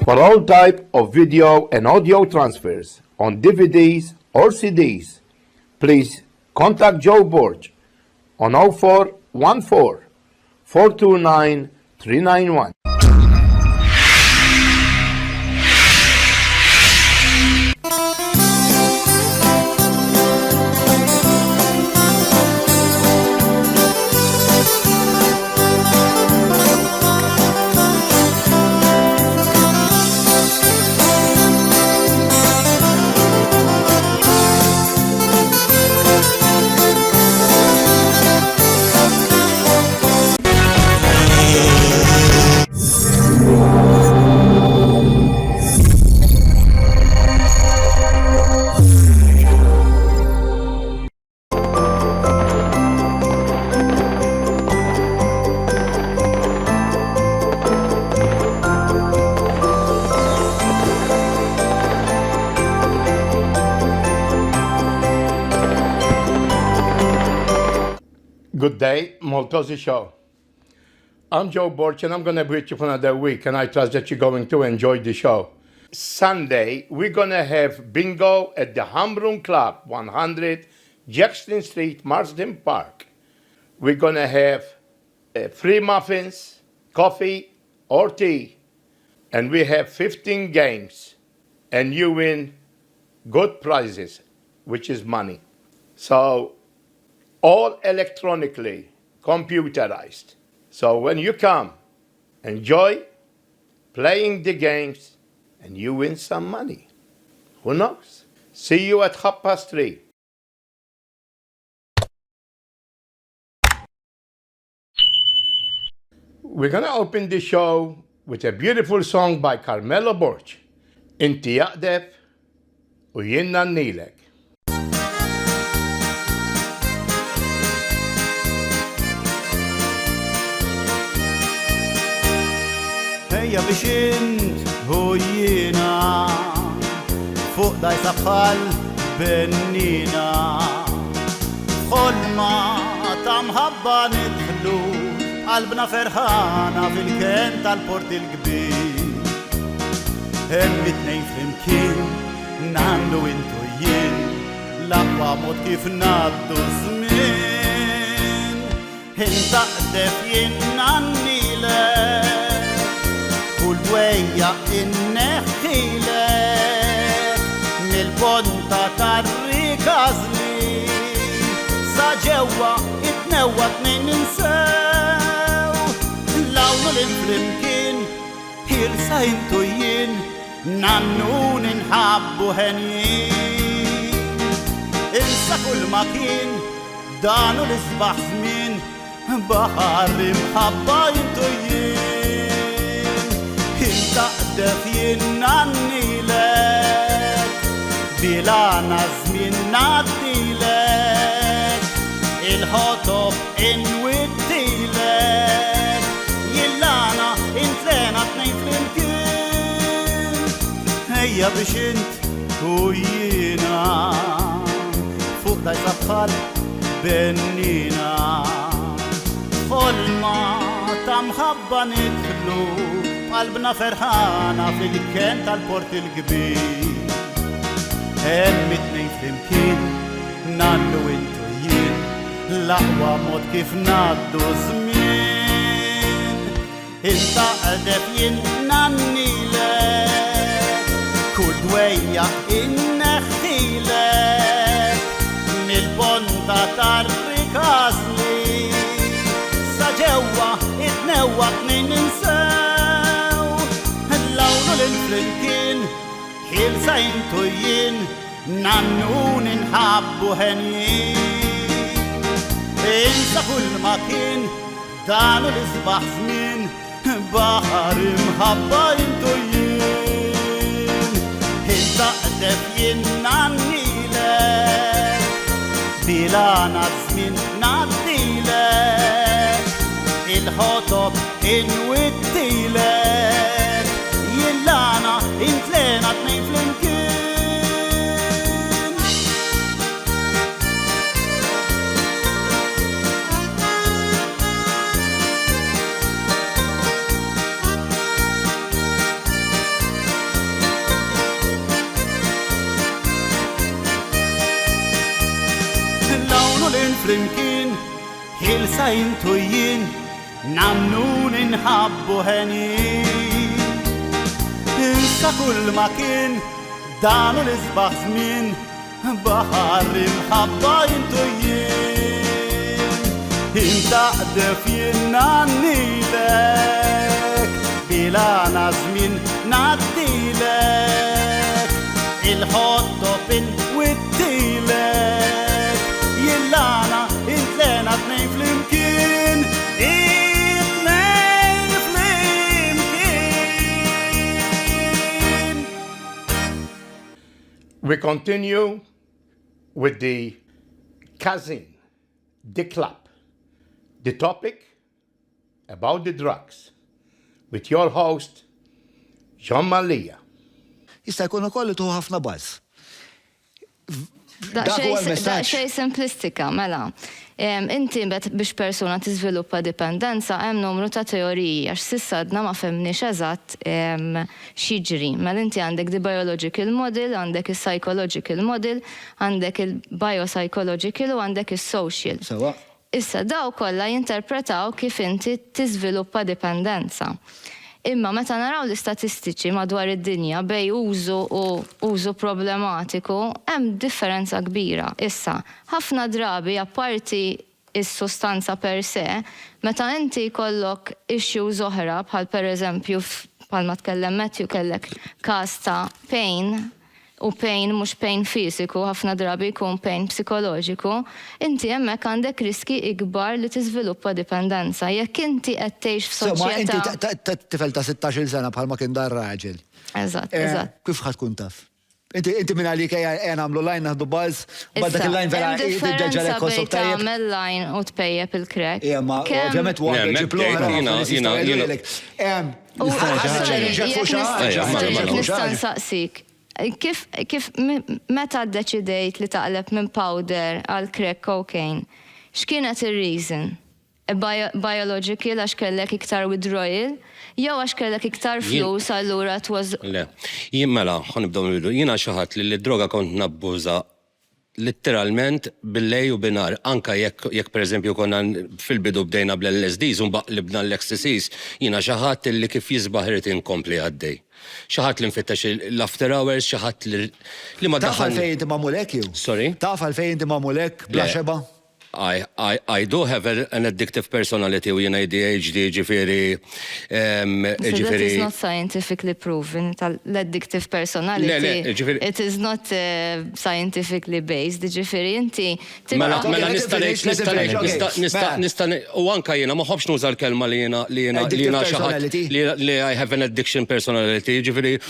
For all type of video and audio transfers on DVDs or CDs, please contact Joe BORG on 0414 429 391. Good day, Maltese show. I'm Joe BORG and I'm going to be with you for another week, and I trust that you're going to enjoy the show. Sunday, we're going to have bingo at the Hamroom Club, 100 Jackson Street, Marsden Park. We're going to have free muffins, coffee, or tea, and we have 15 games, and you win good prizes, which is money. So, all electronically, computerized. So when you come, enjoy playing the games and you win some money. Who knows? See you at 3:30. We're going to open the show with a beautiful song by CARMELO BORG, INTI AQDEF وJIEN NANILEK. يا بشنت هوينا فوق داي سبخال بنينا خلنا تمهبا ندخلو قلبنا فرحانة في الكنت البورت الكبير هم اتنين فهمكين نعملو انتو يين لقوا موت كيف نادو زمين انت اقدف ينعنيلك والويا النخيلك مالبونتا تاريكازلي ساجوا اتنوت من ننساو لونو الانفلمكين هيرساين توين نعنون نحبو هنيين انسا كل مكين دانو لصباح زمين بحر محباين توين تقدف ينعنيلك بلا نزمين نعديلك الهطف انوديلك يلانا انتلانا اتنين فلمكين هيا بشنت هوينا فوق داي سبخال بنينا خلنا تمخبا ندخلو قلبنا فرحانة في الكنت البورت الكبير هم اتنين فلمكين نانو انتو يين لقوا موت كيف نادو زمين انت اقدف ينعنيلك كل دوية النخيلك مالبونتا تاريكازلي ساجوا اتنوى اتنين ننساو اللون الانفلنكين حيل ساين توين نعنون نحبو هنيين انسى كل مكين دانو لصباح زمين بحر محباين توين انت اقدف ينعنيلك بلا نزمين نعديلك الهطب انوديلك يلانا انتلينا اتنين فلمكين flimkien, ħilsa intu jien, namnu ninħabbu ħenin. Insa kull ma kien, danu l-isbaħ żmien, baħar imħabba intu jien. Inta qdef jien nannilek, bilana żmien naddilek, il-ħot topin widdilek, jillana intlena tnejn flimkien, it-tnejn flimkien. We continue with the KAZIN, the club, the topic about the drugs, with your host, John MALLIA. Jista' jkun ukoll tuħu ħafna buzz. Dak huwa l-messaġġ. Xej simplistika, mela. Inti biex persuna tiżviluppa dipendenza hemm numru ta' teoriji għax sissa għadna ma femniex eżatt x'jiġri. Mela inti għandek the biological model, għandek il-psychological model, għandek il-biopsychological u għandek il-social. Sewa. Issa daw kollha jinterpretaw kif inti tiżviluppa dipendenza. Imma meta naraw l-istatistiċi madwar id-dinja bej użu u użu problematiku, hemm differenza kbira. Issa, ħafna drabi apparti is-sostanza per se, meta inti kollok issues oħra bħal pereżempju bħalma tkellem Matthew kellek każ ta' pain, u pain mhux pain fisiku, ħafna drabi jkun pain psikoloġiku, inti hemmhekk għandek riski ikbar li tiżviluppa dipendenza. Jekk inti qed tgħix f'soċjetà. Ma inti tifel ta' 16 sena bħalma kien dar raġel. Eżatt, eżatt. Kif ħatkun taf? Inti minn għalik ejja nagħmlu line naħdu buzz, bad dak il-line vera differenza bejn tagħmel line u tpejjeb il-krek. Ma ovvjament wara ġiplora. Kif meta ddeċidejt li taqleb minn powder għal crack cocaine, x'kienet ir-reason? Biological għax kellek iktar withdrawal, jew għax kellek iktar flus allura twas. Le, jien mela, ħanibdew nidu, jiena xi ħadd li d-droga kont nabbuża literalment bil-lej u binar, anka jekk pereżempju konna fil-bidu bdejna bl-LSDs u mbaqlibna l-ecstasies, jiena xi ħadd li kif jisbaħ irid inkompli għaddej. Xaħat li nfittex l-after hours, xaħat li ma daħal. Taf għalfejn inti mamulek ju? Sorry? Taf għalfejn inti mamulek bla xeba? I do have an addictive personality u jena ADHD ġifiri. That is not scientifically proven. L-addictive personality, it is not scientifically based. Ġifiri inti. Mela nista' u anka jena maħobx nuża l-kelma li jena xaħat li I have an addiction personality, ġifiri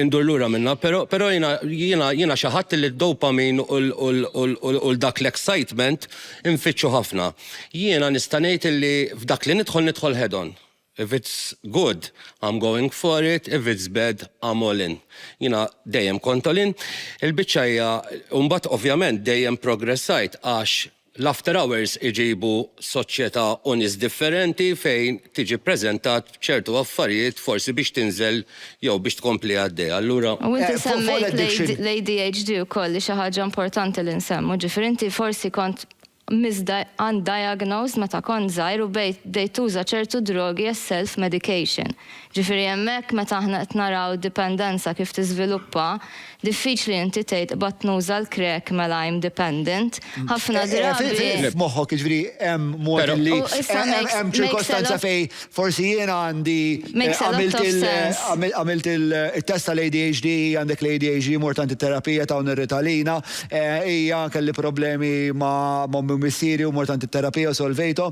indurlura minna, pero jena xaħat li d-dopamin u dak l-excitement infittxu ħafna. Jiena nista' ngħid li f'dak li nidħol head-on. If it's good, I'm going for it. If it's bad, I'm all in. Jiena dejjem kont all in. Il-biċċa hija mbagħad ovvjament dejjem progressajt għax l-after hours iġibu soċjetà u nies differenti fejn tiġi ppreżentat ċertu affarijiet forsi biex tinżel jew biex tkompli għaddej. Allura. U inti semmejt l-ADHD ukoll li xi ħaġa importanti li nsemmu, ġifier inti forsi kont undiagnosed meta kont żgħir u bdejt tuża ċertu drogi as self-medication. Ġifieri hemmhekk meta aħna qed naraw dipendenza kif tiżviluppa, diffiċli inti tgħid qbad nuża l-crack mela I'm dependent. Ħafna drabi. F'moħħok jiġri hemm mod li hemm ċirkostanza fejn forsi jiena għandi għamilt il-test tal-ADHD, għandek l-ADHD mort terapija ta' Ritalina, hija kelli problemi ma' missieri u mort terapija u solvejto,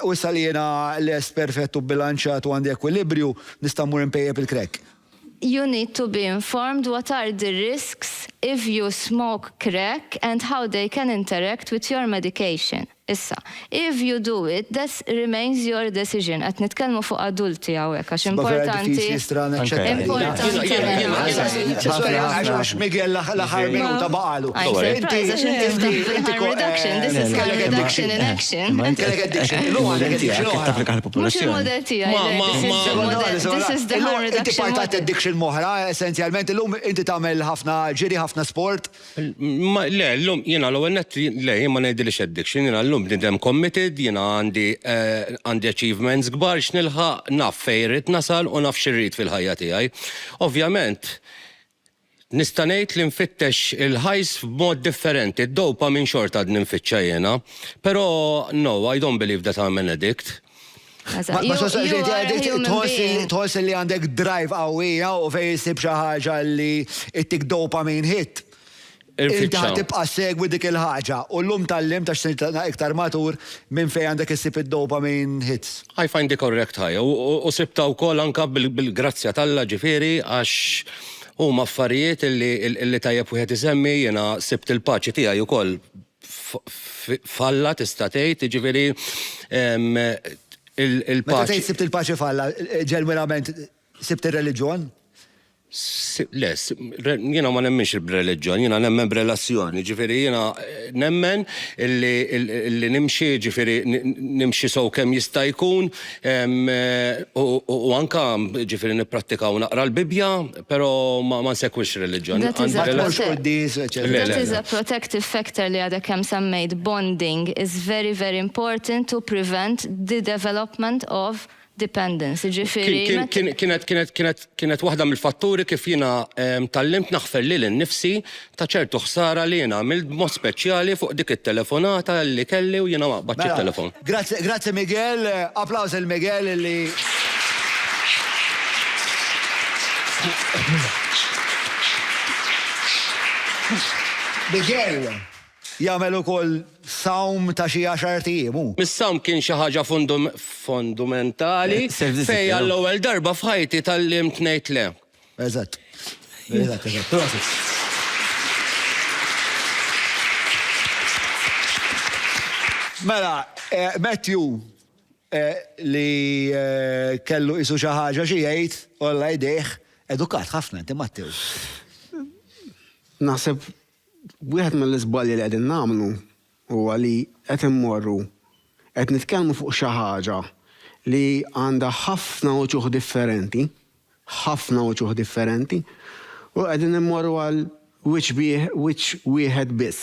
u issa li jiena lest perfett u bilanċat u għandi ekwilibrju nista' mmur impejjeb il-crack. You need to be informed what are the risks if you smoke crack and how they can interact with your medication. Issa, if you do it, that remains your decision. Qed nitkellmu fuq adulti hawnhekk għax importanti. Għax Miguel l-aħħar minuta baqalu. This is harm reduction in action. Mhux il-modell tiegħi. This is the harm reduction. Inti partat addiction moħra, essenzjalment illum inti tagħmel ħafna ġiri ħafna sport. Le, l-lum jiena l-ewwel nett le ma ngħidilix addiction, jiena l-lum nidem committed, jiena għandi achievements kbar x'nilħaq naf fejn rid nasal u naf x'irrid fil-ħajja tiegħi. Ovvjament, nista' ngħid li nfittex il-ħajs b'mod differenti, id-dopamine xorta għad ninfittxa jiena, però no, I don't believe that I'm an addict. Tħoss li għandek drive qawwija u fejn jsib xi ħaġa li ittik dopamine hit. Inti ħatibqa' segwi dik il-ħaġa u llum tal-lim ta' x'sirtna iktar matur minn fejn għandek issib id-dopamine hits. I find the correct high u sibta wkoll anke bil-grazzja tal-Alla ġifieri għax huma affarijiet illi tajjeb wieħed isemmi jiena sibt il-paċi tiegħi wkoll falla tista' tgħid, jiġifieri il-paċi. Meta tgħid sibt il-paċi falla, ġenwinament sibt ir-reliġjon? Le, jiena ma nemmenx b'reliġjon, jiena nemmen b'relazzjoni, ġifieri jiena nemmen illi nimxi ġifieri nimxi sew kemm jista' jkun u anke ġifieri nipprattikaw naqra l-Bibja, però ma nsekwix reliġjon. That is a protective factor li għadek kemm semmejt. Bonding is very, very important to prevent the development of dependence, ġifieri. Kienet waħda mill-fatturi kif jiena tallimt naħfer lil innifsi ta' ċertu ħsara li jiena għamilt b'mod speċjali fuq dik it-telefonata li kelli u jiena ma qbadx it-telefon. Grazzi Miguel, applaus il Miguel li Miguel jagħmel ukoll sawm ta' xi 10 ijiem. Mis-sawm kien xi ħaġa fundamentali fejn għall-ewwel darba f'ħajti tallimt ngħid le. Eżatt. Mela, Matthew li kellu isu xi ħaġa xi jgħid olla jdejh edukat ħafna inti Mattew. Naħseb wieħed mill-iżbalji li qegħdin nagħmlu huwa li qed immorru qed nitkellmu fuq xi ħaġa li għandha ħafna wuġuħ differenti, u qegħdin immorru għal which wieħed biss.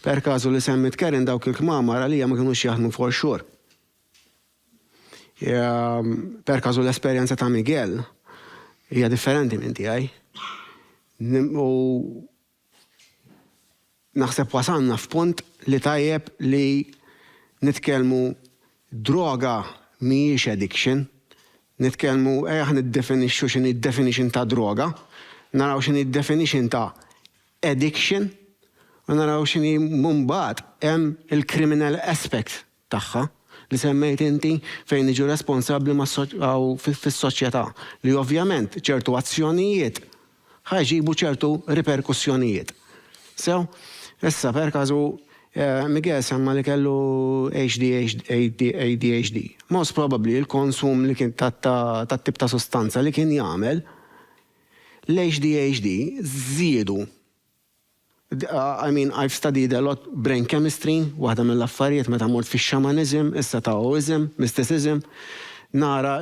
Per każu li semmit Karen dawk il-kmamar għalija ma kinux jaħdmu for sure. Per każu l-esperjenza ta' Miguel hija differenti minn tiegħi. Naħseb wasanna f'punt li tajjeb li nitkellmu droga mhijiex addiction, nitkellmu niddefinixxu x'inhi d-definition ta' droga, naraw x'inhi d-definition ta' addiction u naraw x'inhi mbagħad hemm il-criminal aspect tagħha li semmejt inti fejn niġu responsabbli fis-soċjetà li ovvjament ċertu azzjonijiet ħajġibu ċertu riperkussjonijiet. Issa, per każu, Miguel semma li kellu ADHD. Most probably il-konsum li kien tat-tip ta' sostanza li kien jagħmel l-ADHD żiedu. I mean, I've studied a lot brain chemistry, waħda mill-affarijiet meta mort fix-xamanizm, issa taoism, mysticism, nara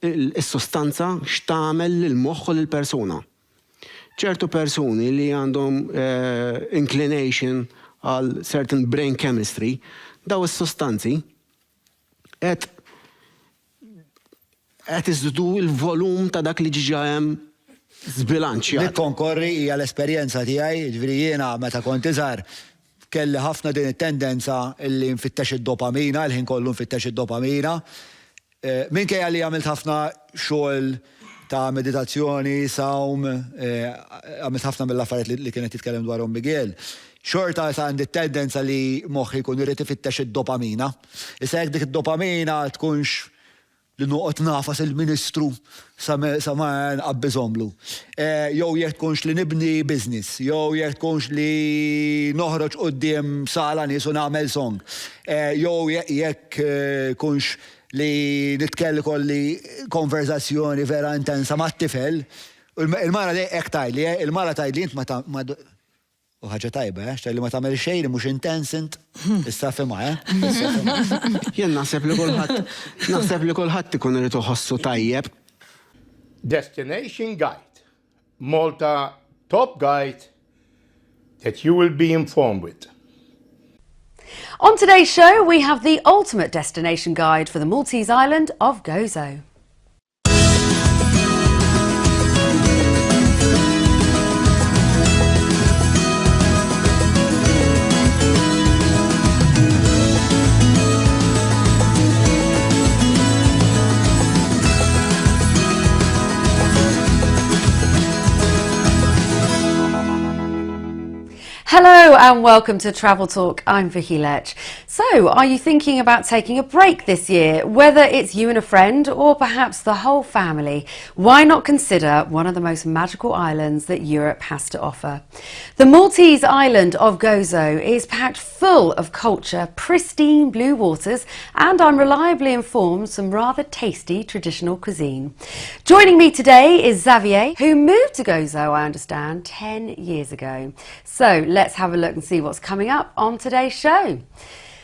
il-sostanza x'tagħmel lill-moħħ u lill-persuna. ċertu persuni li għandhom inclination għal certain brain chemistry, daw is-sostanzi qed iżdu il-volum ta' dak li ġiġa hemm zbilanċjat. Nikkonkorri hija l-esperjenza tiegħi, ġifieri jiena meta kont iżgħar kelli ħafna din it-tendenza illi nfittex id-dopamina, il-ħin kollu nfittex id-dopamina. Minkejja li għamilt ħafna xogħol ta' meditazzjoni, sawm, għamilt ħafna mill-affarijiet li kienet titkellem dwarhom Miguel. Xorta ta' għandi tendenza li moħħi jkun irid ifittex id-dopamina. Issa jekk dik id-dopamina tkunx li noqgħod nafas il-Ministru sa ma nqabbiżhomlu. Jew jekk tkunx li nibni business, jew jekk tkunx li noħroġ quddiem sala nies u nagħmel song, jew jekk kunx li nitkellem kolli konverzazzjoni vera intensa mat-tifel. Il-mara dej hekk tajli, il-mara tajli int ma u ħaġa tajba, li ma tagħmel xejn li mhux intens int issa fehma, Jien naħseb li kulħadd ikun irid iħossu tajjeb. Destination Guide. Malta top guide that you will be informed with. On today's show, we have the ultimate destination guide for the Maltese island of Gozo. Hello and welcome to Travel Talk. I'm Vicky Lech. So, are you thinking about taking a break this year? Whether it's you and a friend or perhaps the whole family, why not consider one of the most magical islands that Europe has to offer? The Maltese island of Gozo is packed full of culture, pristine blue waters, and I'm reliably informed some rather tasty traditional cuisine. Joining me today is Xavier, who moved to Gozo, I understand, 10 years ago. So, let's have a look and see what's coming up on today's show.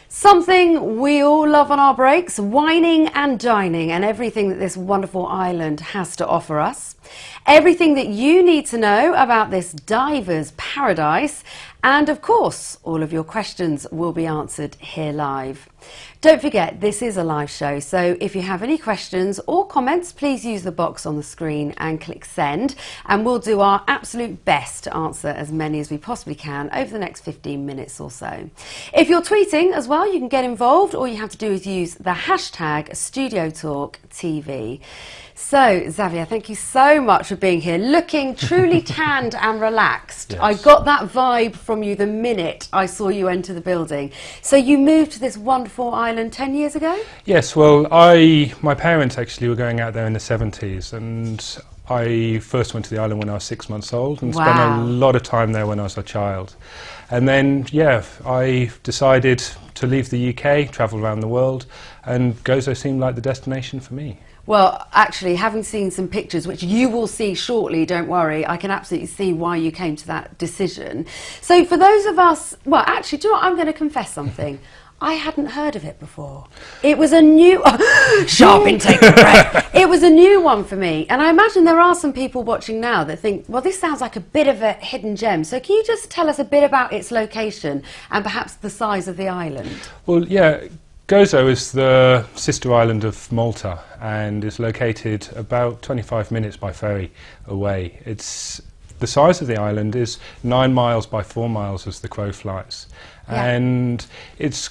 Something we all love on our breaks, wining and dining and everything that this wonderful island has to offer us. Everything that you need to know about this diver's paradise. And of course, all of your questions will be answered here live. Don't forget, this is a live show, so if you have any questions or comments, please use the box on the screen and click send, and we'll do our absolute best to answer as many as we possibly can over the next 15 minutes or so. If you're tweeting as well, you can get involved. All you have to do is use the hashtag StudioTalkTV. So, Xavier, thank you so much for being here, looking truly tanned and relaxed. Yes. I got that vibe from you the minute I saw you enter the building. So you moved to this wonderful island 10 years ago? Yes, well, my parents actually were going out there in the 70s, and I first went to the island when I was 6 months old and spent a lot of time there when I was a child. And then, yeah, I decided to leave the UK, travel around the world, and Gozo seemed like the destination for me. Well, actually, having seen some pictures, which you will see shortly, don't worry, I can absolutely see why you came to that decision. So for those of us, well, actually, do you know what? I'm going to confess something. I hadn't heard of it before. It was a new, sharp intake of breath. It was a new one for me. And I imagine there are some people watching now that think, well, this sounds like a bit of a hidden gem. So can you just tell us a bit about its location and perhaps the size of the island? Well, yeah, Gozo is the sister island of Malta and is located about 25 minutes by ferry away. The size of the island is 9 miles by 4 miles as the crow flies. Yeah. And it's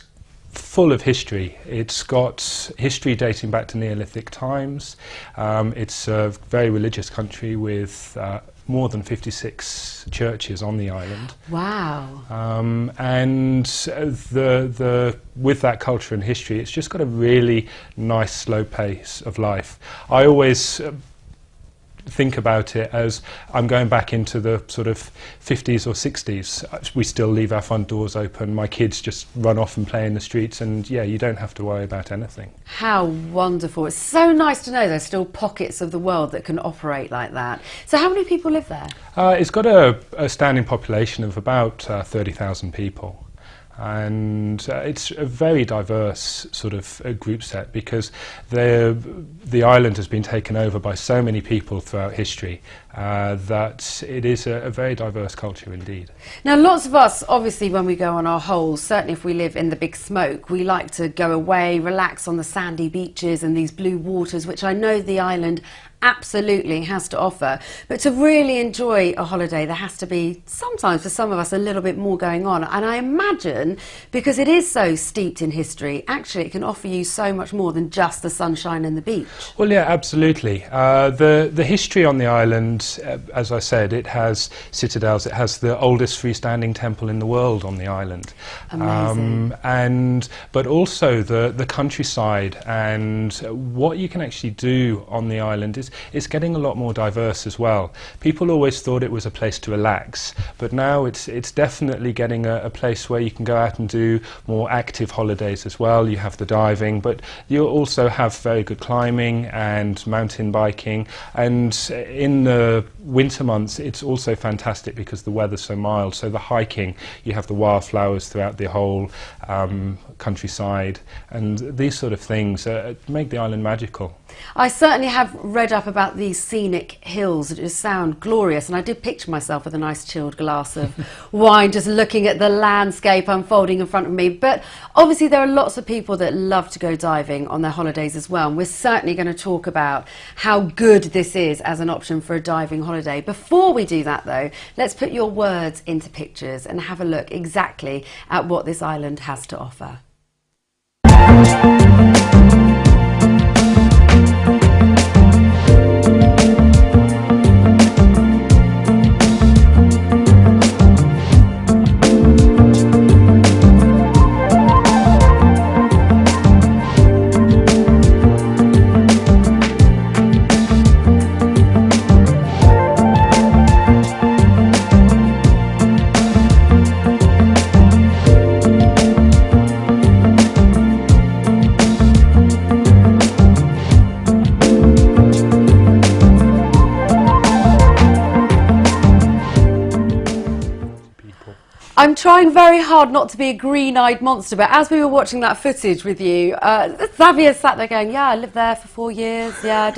full of history. It's got history dating back to Neolithic times. It's a very religious country with more than 56 churches on the island. Wow. And with that culture and history, it's just got a really nice slow pace of life. I always think about it as I'm going back into the sort of 50s or 60s. We still leave our front doors open. My kids just run off and play in the streets, and yeah, you don't have to worry about anything. How wonderful. It's so nice to know there's still pockets of the world that can operate like that. So how many people live there? It's got a standing population of about 30,000 people. And it's a very diverse sort of group set because the island has been taken over by so many people throughout history that it is a very diverse culture indeed. Now, lots of us, obviously, when we go on our holes, certainly if we live in the big smoke, we like to go away, relax on the sandy beaches and these blue waters, which I know the island absolutely has to offer. But to really enjoy a holiday, there has to be, sometimes for some of us, a little bit more going on. And I imagine, because it is so steeped in history, actually it can offer you so much more than just the sunshine and the beach. Well, yeah, absolutely. The history on the island, as I said, it has citadels. It has the oldest freestanding temple in the world on the island. Amazing. But also the countryside, and what you can actually do on the island is getting a lot more diverse as well. People always thought it was a place to relax, but now it's definitely getting a place where you can go out and do more active holidays as well. You have the diving, but you also have very good climbing and mountain biking, and in the winter months it's also fantastic because the weather's so mild. So the hiking, you have the wildflowers throughout the whole countryside, and these sort of things make the island magical. I certainly have read up about these scenic hills that just sound glorious, and I did picture myself with a nice chilled glass of wine just looking at the landscape unfolding in front of me. But obviously there are lots of people that love to go diving on their holidays as well, and we're certainly going to talk about how good this is as an option for a diving holiday. Before we do that though, let's put your words into pictures and have a look exactly at what this island has to offer. I'm trying very hard not to be a green-eyed monster, but as we were watching that footage with you, Xavier sat there going, yeah, I lived there for 4 years, yeah,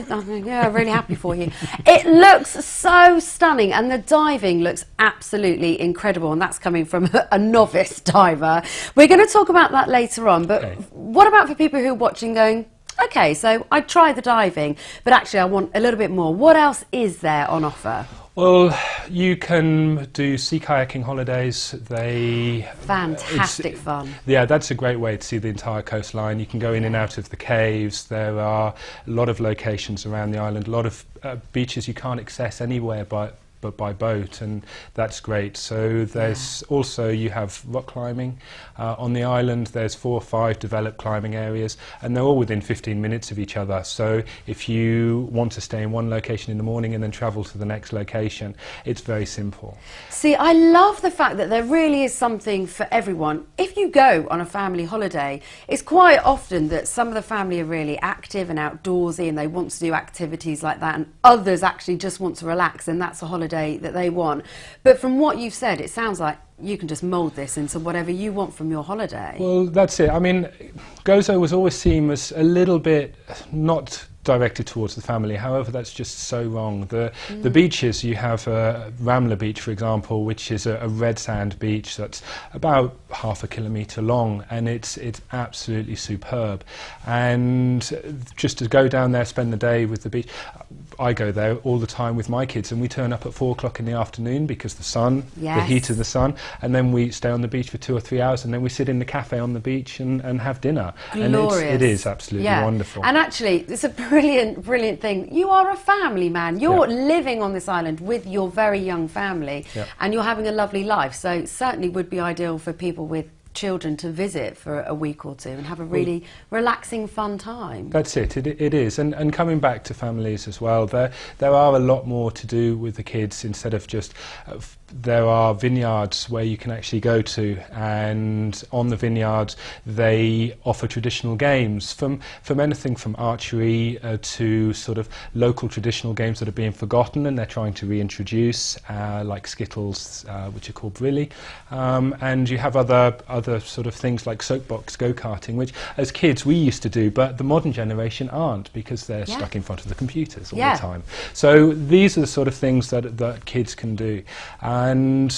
really happy for you. It looks so stunning, and the diving looks absolutely incredible, and that's coming from a novice diver. We're going to talk about that later on, but what about for people who are watching going, okay, so I tried the diving, but actually I want a little bit more. What else is there on offer? Well, you can do sea kayaking holidays. Fantastic fun. Yeah, that's a great way to see the entire coastline. You can go in and out of the caves. There are a lot of locations around the island, a lot of beaches you can't access anywhere but by boat, and that's great. So there's also, you have rock climbing on the island. There's 4 or 5 developed climbing areas, and they're all within 15 minutes of each other. So if you want to stay in one location in the morning and then travel to the next location, it's very simple. See, I love the fact that there really is something for everyone. If you go on a family holiday, it's quite often that some of the family are really active and outdoorsy and they want to do activities like that, and others actually just want to relax, and that's a holiday that they want. But from what you've said, it sounds like you can just mould this into whatever you want from your holiday. Well, that's it. I mean, Gozo was always seen as a little bit not directed towards the family. However, that's just so wrong. The beaches, you have Ramla Beach, for example, which is a red sand beach that's about half a kilometre long, and it's absolutely superb. And just to go down there, spend the day with the beach. I go there all the time with my kids, and we turn up at 4 o'clock in the afternoon because the sun, the heat of the sun, and then we stay on the beach for 2 or 3 hours, and then we sit in the cafe on the beach and have dinner. Glorious. And it is absolutely wonderful. And actually, it's a brilliant thing. You are a family man. You're living on this island with your very young family, and you're having a lovely life. So it certainly would be ideal for people with children to visit for a week or two and have a really relaxing, fun time. That's it. It is. And coming back to families as well, there are a lot more to do with the kids instead of just there are vineyards where you can actually go to, and on the vineyards they offer traditional games from anything from archery to sort of local traditional games that are being forgotten and they're trying to reintroduce, like skittles, which are called brilli, and you have other other sort of things like soapbox go-karting, which as kids we used to do, but the modern generation aren't because they're stuck in front of the computers all the time. So these are the sort of things that kids can do. And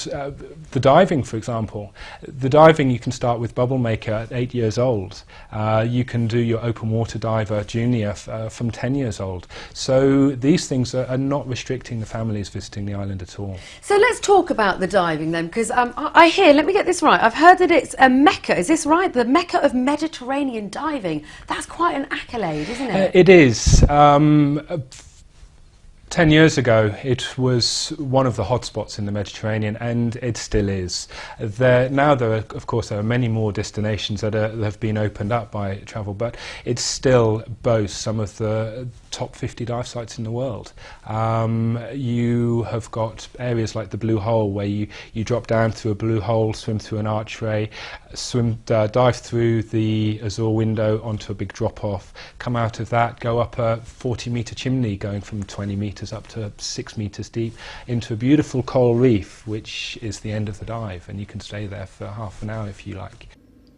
the diving, for example, the diving you can start with Bubble Maker at 8 years old. You can do your open water diver junior from 10 years old. So these things are not restricting the families visiting the island at all. So let's talk about the diving then, because I hear, let me get this right, I've heard that it's a mecca, is this right? The mecca of Mediterranean diving. That's quite an accolade, isn't it? It is. 10 years ago, it was one of the hotspots in the Mediterranean, and it still is. Now, of course, there are many more destinations that have been opened up by travel, but it still boasts some of the top 50 dive sites in the world. You have got areas like the Blue Hole, where you drop down through a blue hole, swim through an archway, dive through the Azure window onto a big drop-off, come out of that, go up a 40-metre chimney going from 20 metres up to 6 metres deep into a beautiful coral reef, which is the end of the dive, and you can stay there for half an hour if you like.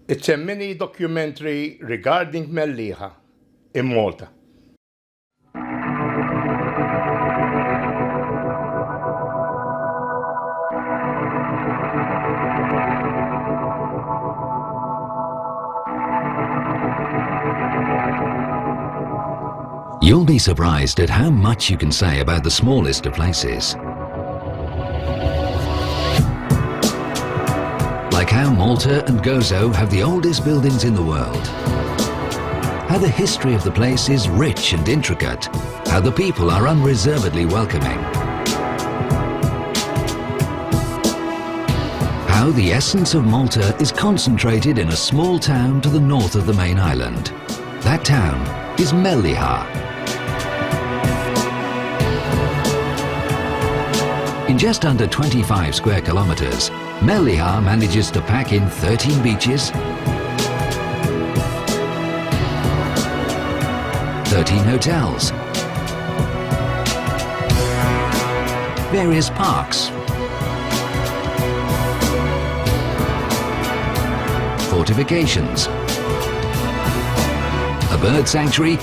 It's a mini documentary regarding MELLIEHA in Malta. You'll be surprised at how much you can say about the smallest of places. Like how Malta and Gozo have the oldest buildings in the world. How the history of the place is rich and intricate. How the people are unreservedly welcoming. How the essence of Malta is concentrated in a small town to the north of the main island. That town is MELLIEHA. In just under 25 square kilometers, MELLIEHA manages to pack in 13 beaches, 13 hotels, various parks, fortifications, a bird sanctuary,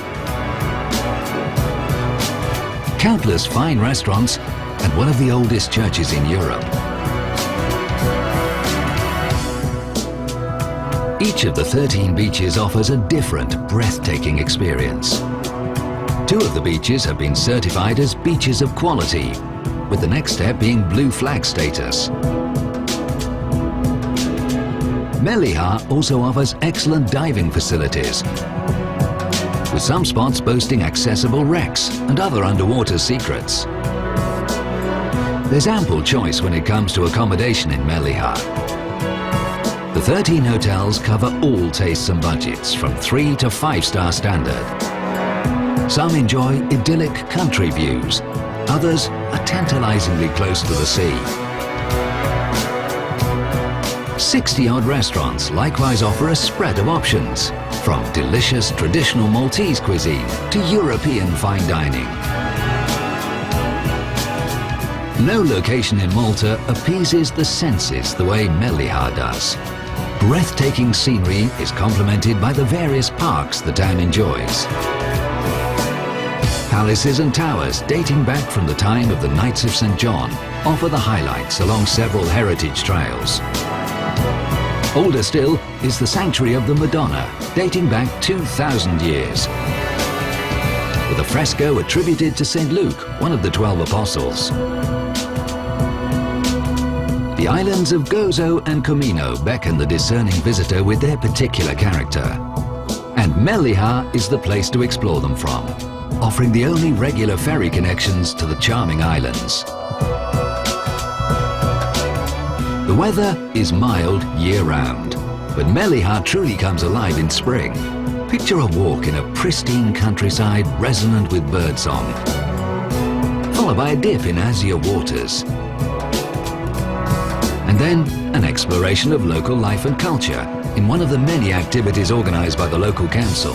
countless fine restaurants, and one of the oldest churches in Europe. Each of the 13 beaches offers a different, breathtaking experience. 2 of the beaches have been certified as beaches of quality, with the next step being blue flag status. MELLIEHA also offers excellent diving facilities, with some spots boasting accessible wrecks and other underwater secrets. There's ample choice when it comes to accommodation in MELLIEHA. The 13 hotels cover all tastes and budgets, from 3 to 5-star standard. Some enjoy idyllic country views, others are tantalizingly close to the sea. 60-odd restaurants likewise offer a spread of options, from delicious traditional Maltese cuisine to European fine dining. No location in Malta appeases the senses the way MELLIEHA does. Breathtaking scenery is complemented by the various parks the town enjoys. Palaces and towers dating back from the time of the Knights of St. John offer the highlights along several heritage trails. Older still is the Sanctuary of the Madonna, dating back 2,000 years, with a fresco attributed to St. Luke, one of the 12 apostles. The islands of Gozo and Comino beckon the discerning visitor with their particular character. And MELLIEHA is the place to explore them from, offering the only regular ferry connections to the charming islands. The weather is mild year-round, but MELLIEHA truly comes alive in spring. Picture a walk in a pristine countryside resonant with birdsong, followed by a dip in azure waters, and then an exploration of local life and culture in one of the many activities organised by the local council.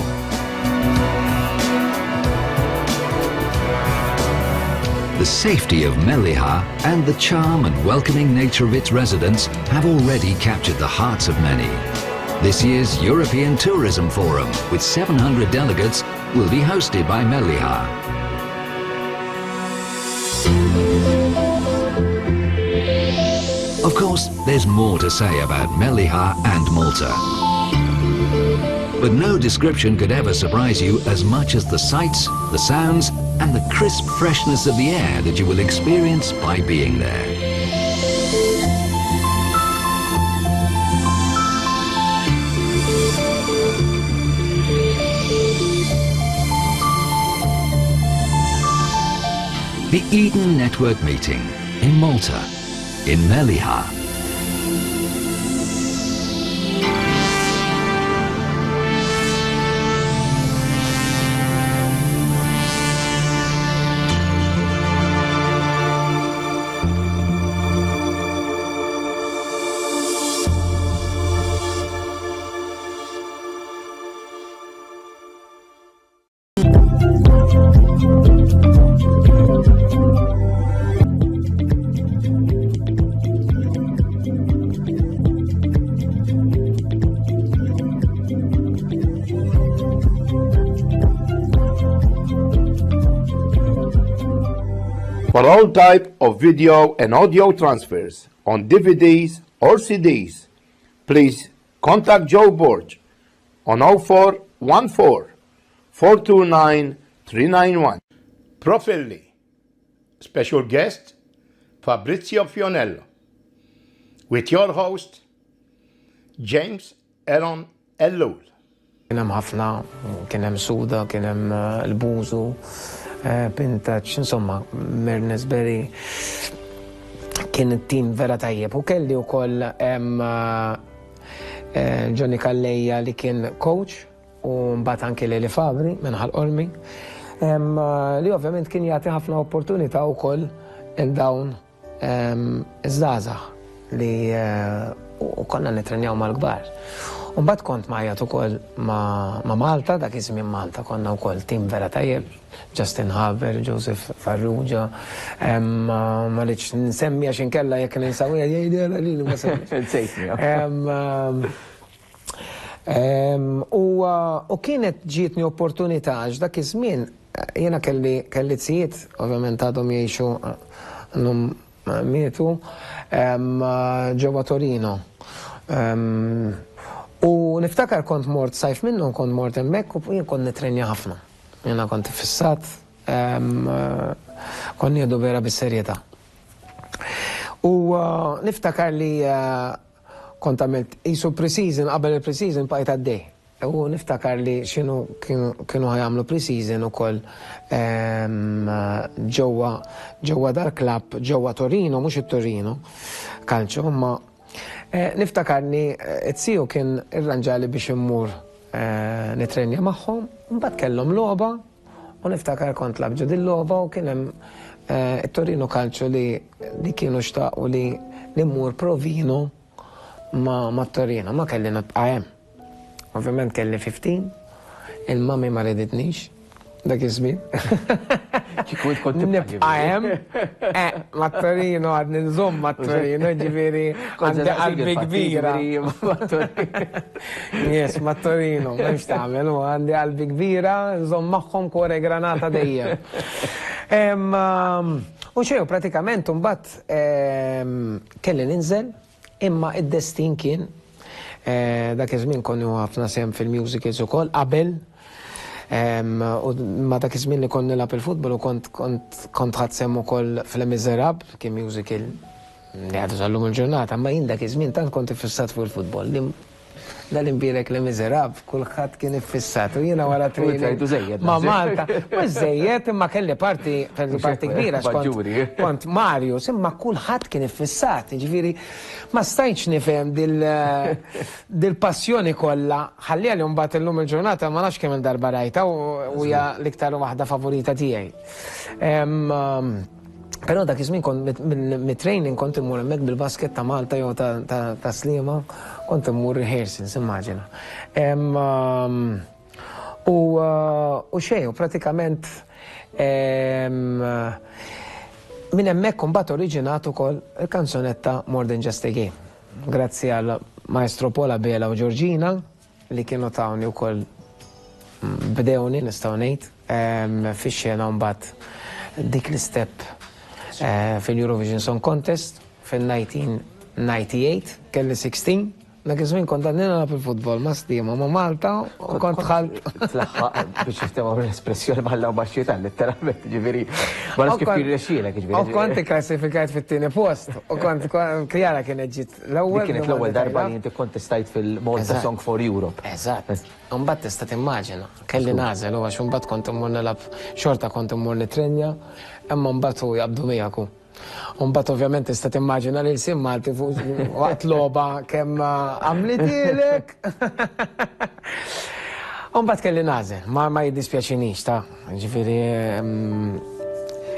The safety of MELLIEHA and the charm and welcoming nature of its residents have already captured the hearts of many. This year's European Tourism Forum, with 700 delegates, will be hosted by MELLIEHA. Of course, there's more to say about MELLIEHA and Malta. But no description could ever surprise you as much as the sights, the sounds, and the crisp freshness of the air that you will experience by being there. The Eden Network meeting in Malta, in MELLIEHA. For all type of video and audio transfers on DVDs or CDs, please contact Joe BORG on 0414 429 391. PROFILI. Special guest, Fabrizio FIANELLO. With your host, James Aaron ELLUL. Kien hemm ħafna, kien hemm Suda, kien hemm il-Bużu, Pintaċ, insomma, Mernesberry, kien it-tim vera tajjeb. U kelli wkoll Johnny Calleja li kien coach u mbagħad anke Leli Fabri minn ħal-Olmi, li ovvjament kien jagħti ħafna opportunità wkoll il dawn iż-żgħażagħ li konna nitrenjaw mal-kbar. U mbagħad kont maqgħad ukoll ma' Malta, dak iż-żmien Malta konna wkoll tim vera tajjeb, Justin Haber, Joseph Farrugia, ma rridx nsemmi għax inkella jekk ninsawija jgħidilha lili ma u kienet ġietni opportunità għax dak iż-żmien jiena kelli tzijiet, ovvjament għadhom jgħixu għandhom mietu ġewwa Torino. U niftakar kont mort sajf minnu, kont mort hemmhekk u jien kont nitrenja ħafna. Jiena kont fissat, kont nieħdu vera bis-serjetà. U niftakar li kont għamilt qisu pre-season, qabel il-pre-season bqajt għaddej. U niftakar li x'inhu kienu ħajamlu pre-season ukoll ġewwa dal-klabb ġewwa Torino, mhux it-Torino, Calcio, ma niftakarni it-siju kien irranġali biex immur nitrenja magħhom, mbagħad kellhom logħba u niftakar kont labġu dil-logħba u kien hemm it-Torino Calcio li kienu xtaqu li mmur provino ma' Torino, ma kelli nibqa' hemm. Ovvjament kelli 15, il-mami ma reditnix, dak iż-żmien. Nibqa' hemm, ma' Torino għadni nżomm ma' Torino, ġifieri għandi qalbi kbira. Yes, ma' Torino, m'hemmx tagħmel, għandi qalbi kbira, nżomm magħhom kore granata dejjem. U xejn pratikament imbagħad kelli ninżel, imma id-destin kien dak iż-żmien konni ħafna sehem fil-musicals ukoll qabel. Ma dak iż-żmien li kont nilgħab il-futbol u kont ħadd sehem ukoll f'Les Miserables, kien musical li għadu sallum il-ġurnata, ma jien dak iż-żmien tant kont iffissat fuq il-futbol. Dal-imbirek Les Miserables, kulħadd kien iffissat u jiena wara training ma' Malta. Mhux żejjed imma kelli parti kbira kont Marius, imma kulħadd kien iffissat, jiġifieri ma stajtx nifhem dil-passjoni kollha. Ħallija li mbagħad illum il-ġurnata ma nafx kemm il-darba rajta u hija l-iktar waħda favorita tiegħi. Però dak iż-żmien kont mit-training kont immur hemmhekk bil-basket ta' Malta jew ta' Sliema, kont immur rehearsals, immaġina. U xejn, pratikament Min hemmhekk imbagħad oriġinat ukoll il-kanzunetta More Than Just a Game. Grazzi għal Maestro Pola Bela u Giorgina li kienu tawni wkoll bdewni nistgħu ngħid fix-xena mbagħad dik l-istep fil-Eurovision Song Contest fil-1998 kelli 16. Dak iż-żmien kont għandna fil-futbol ma' stima ma' Malta u kont ħalt. Tlaħħaq biex jistema l-espressjoni bħalla u baxxieta literalment ġifieri. Ma nafx kif jirrexxielek ġifieri. U kont ikklassifikajt fit-tieni post. U kont Kjara kienet ġiet l-ewwel. Kienet l-ewwel darba li inti kontestajt fil-Malta Song for Europe. Eżatt. Imbagħad tista' timmaġina. Kelli nażel u għax imbagħad kont immur nilgħab xorta kont immur nitrenja, imma mbagħad hu jaqbdu miegħek. Mbagħad ovvjament tista' timmaġina li l-sim Malti waqt logħba kemm għamlitilek. Mbagħad kelli nażel, ma jiddispjaċinix ta' ġifieri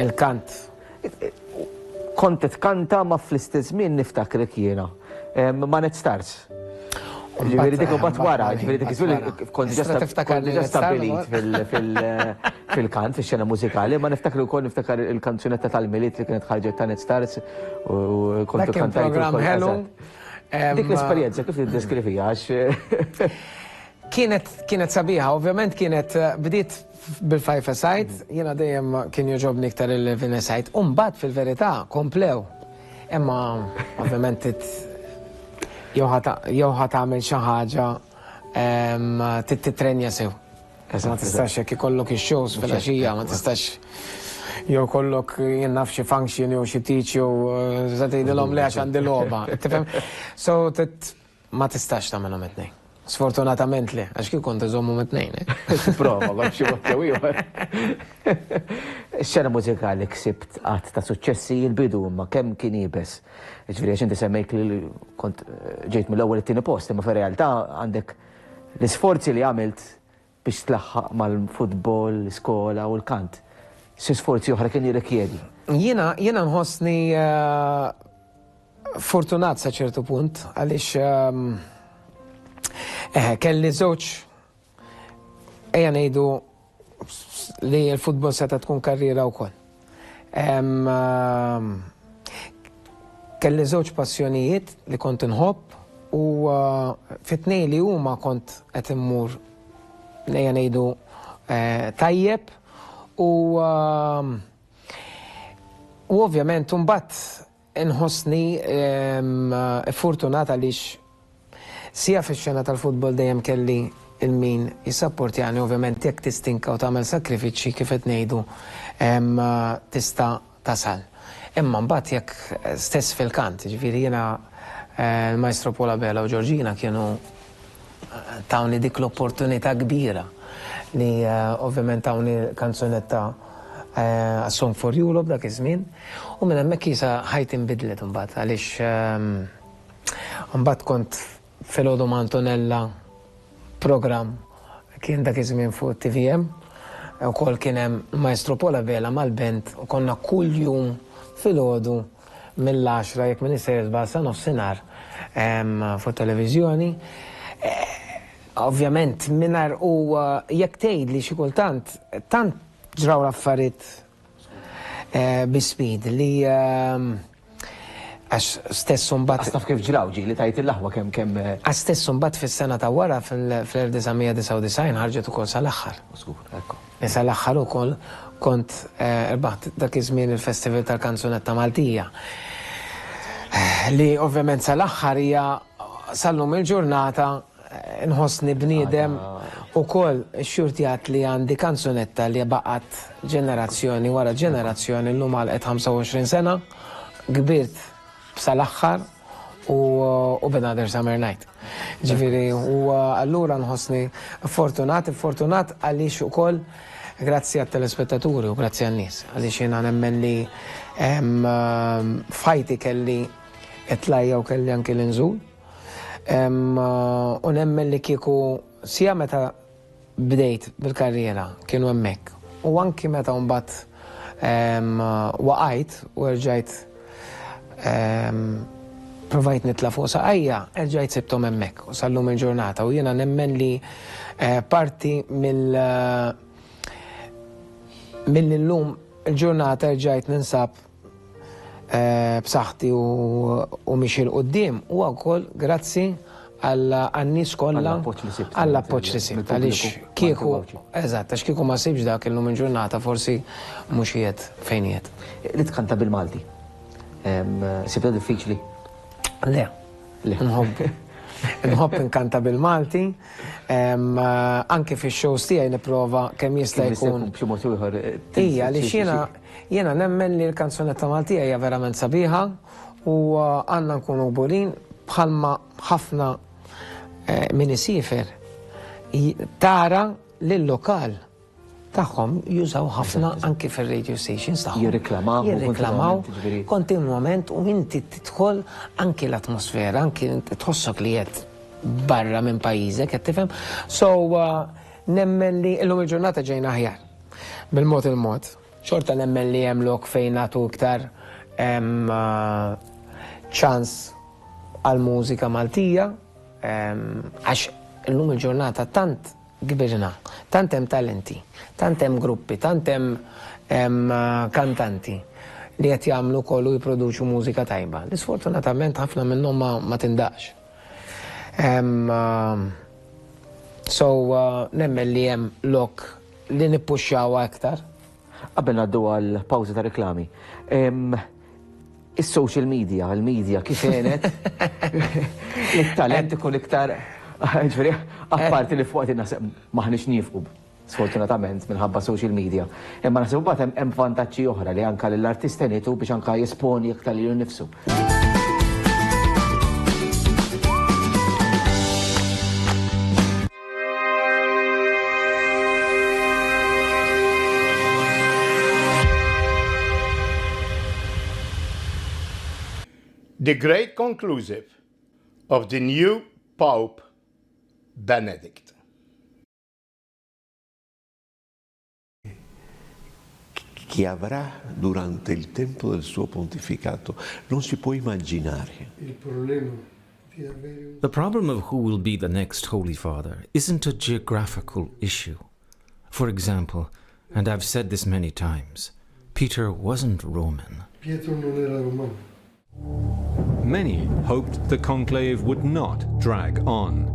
il-kant. Kont tkanta ma fl-istess żmien niftakrek jiena. Ma Stars. Ġifieri dik imbagħad wara, ġifieri dik iż-żmien kont ġa stabbilit fil-kant, fix-xena mużikali, ma niftakru wkoll niftakar il-kanzunetta tal-Miliet li kienet ħarġet ta' Stars u kont kantajt ukoll. Dik l-esperjenza kif tiddeskrivija għax Kienet sabiħa, ovvjament kienet bdiet bil-5-a-side, jiena dejjem kien joġobni iktar il-11-a-side, u mbagħad fil-verità komplew. Imma ovvjament jew ħadd tagħmel xi ħaġa titrenja sew. Ma tistax jekk ikollok ix-shows fil-għaxija, ma tistax jew kollok jien naf xi function jew xi teach jew se tgħidilhom le għax għandi logħba. Tifhem? So ma tistax tagħmelhom it-tnejn. Sfortunatament le, għax kif kont iżommu mit-tnejn. Prova, għal xi waqt jew ieħor. Ix-xena mużikali ksibt qatt ta' suċċessi l-bidu imma kemm kien jibes. Ġifieri għax inti semmejt li kont ġejt mill-ewwel it-tieni post, imma fir-realtà għandek l-isforzi li għamilt biex tlaħħaq mal-futbol, l-iskola u l-kant. Xi sforzi oħra kien jirrikjedi? Jiena nħossni fortunat sa ċertu punt għaliex kelli żewġ ejja ngħidu li l-futbol seta tkun karriera wkoll. Kelli żewġ passjonijiet li kont inħobb u fit-tnejn li huma kont qed immur ejja ngħidu tajjeb u ovvjament imbagħad inħossni fortunat għaliex sija fix-xena tal-futbol dejjem kelli il-min jissapportjani ovvjament jekk tistinka u tagħmel sakrifiċċji kif qed ngħidu tista' tasal. Imma mbagħad jekk stess fil-kant, ġifieri jiena l-Maestro Pola Bela u Giorgina kienu tawni dik l-opportunità kbira li ovvjament tawni kanzunetta Song for Europe dak iż-żmien u minn hemmhekk jisa ħajt inbidlet imbagħad għaliex imbagħad kont filgħodu ma' Antonella programm kien dak iż-żmien fuq TVM ukoll kien hemm Maestro Pola Bela mal-band u konna kuljum filgħodu mill-10 jekk min isejjer sa nofsinhar fuq televiżjoni. Ovvjament mingħajr u jekk tgħid li xi kultant tant ġraw l-affarijiet bi-speed li għax stess mbagħad. Għastaf kif ġraw ġieli tajt il-laħwa kemm. Għax stess mbagħad fis-sena ta' wara fl-1999 ħarġet ukoll sal-aħħar. Sal-aħħar ukoll kont irbaħt dak iż-żmien il-Festival tal-Kanzunetta Maltija. Li ovvjament sal-aħħar hija sal-lum il-ġurnata nħossni bniedem ukoll x-xurtijat li għandi kanzunetta li baqgħet ġenerazzjoni wara ġenerazzjoni llum għalqet 25 sena, kbirt sal-aħħar u Another Summer Night. Ġifieri u allura nħossni fortunat għaliex ukoll grazzi għat-telespettaturi u grazzi għan-nies għaliex jiena nemmen li fajti kelli etlajja u kelli anke l-inżul. U nemmen li kieku sija meta bdejt bil-karriera kienu hemmhekk. U anki meta mbagħad waqajt u rġajt provajt nitla fuq saqajja, rġajt sibthom hemmhekk u sallum il-ġurnata u jiena nemmen li parti mill-lum il-ġurnata rġajt ninsab b'saħħti u mixi l-qoddim u wkoll grazzi għall-nies kollha għall-appoġġ li sibt għaliex kieku eżatt għax kieku ma sibx dak illum il-ġurnata forsi mhux qiegħed fejn qiegħed. Li tkanta bil-Malti. Sibta diffiċli? Le. Nħobb inkanta bil-Malti, anke fix-shows tiegħi nipprova kemm jista' jkun. Ija, għaliex jiena nemmen li l-kanzunetta Maltija hija verament sabiħa u għandna nkunu gburin bħalma ħafna min isifer tara lill-lokal tagħhom jużaw ħafna anke fir-radio stations tagħhom. Jirriklamaw kontinwament u inti tidħol anke l-atmosfera, anke tħossok li qed barra minn pajjiżek, qed tifhem. So nemmen li llum il-ġurnata ġejna aħjar. Bil-mod il-mod. Xorta nemmen li hemm lok fejn nagħtu iktar ċans għal-mużika Maltija għax llum il-ġurnata tant kbirna, tant hemm talenti, tant hemm gruppi, tant hemm kantanti li qed jagħmlu kollu jipproduċu mużika tajba. Sfortunatament ħafna minnhom ma tindaqx. So nemmen li hemm lok li nippuxxjaw aktar. Qabel ngħaddu għal pawża ta' reklami. Is-social media, il-media kif għenet il-talent ikun iktar ġifieri apparti li fuq naħseb maħniex nifqu sfortunatament minħabba social media. Imma naħseb mbagħad hemm vantaġġi oħra li anke lill-artista nietu biex anke jesponi iktar lilu nnifsu. The great conclusive of the new Pope Benedict. Che avrà durante il tempo del suo pontificato non si può immaginare. The problem of who will be the next Holy Father isn't a geographical issue. For example, and I've said this many times, Peter wasn't Roman. Pietro non era romano. Many hoped the conclave would not drag on.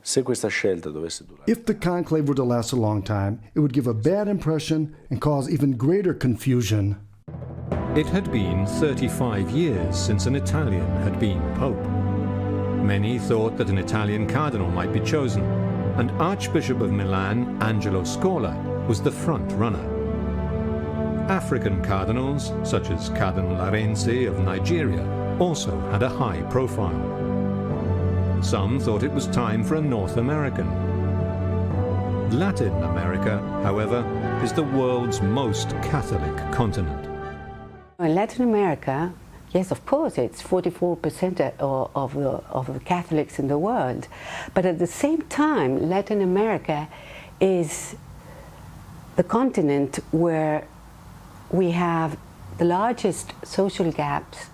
If the conclave were to last a long time, it would give a bad impression and cause even greater confusion. It had been 35 years since an Italian had been Pope. Many thought that an Italian cardinal might be chosen, and Archbishop of Milan, Angelo Scola, was the front runner. African cardinals, such as Cardinal Larenzi of Nigeria, also had a high profile. Some thought it was time for a North American. Latin America, however, is the world's most Catholic continent. In Latin America, yes, of course, it's 44% of the Catholics in the world. But at the same time, Latin America is the continent where we have the largest social gaps.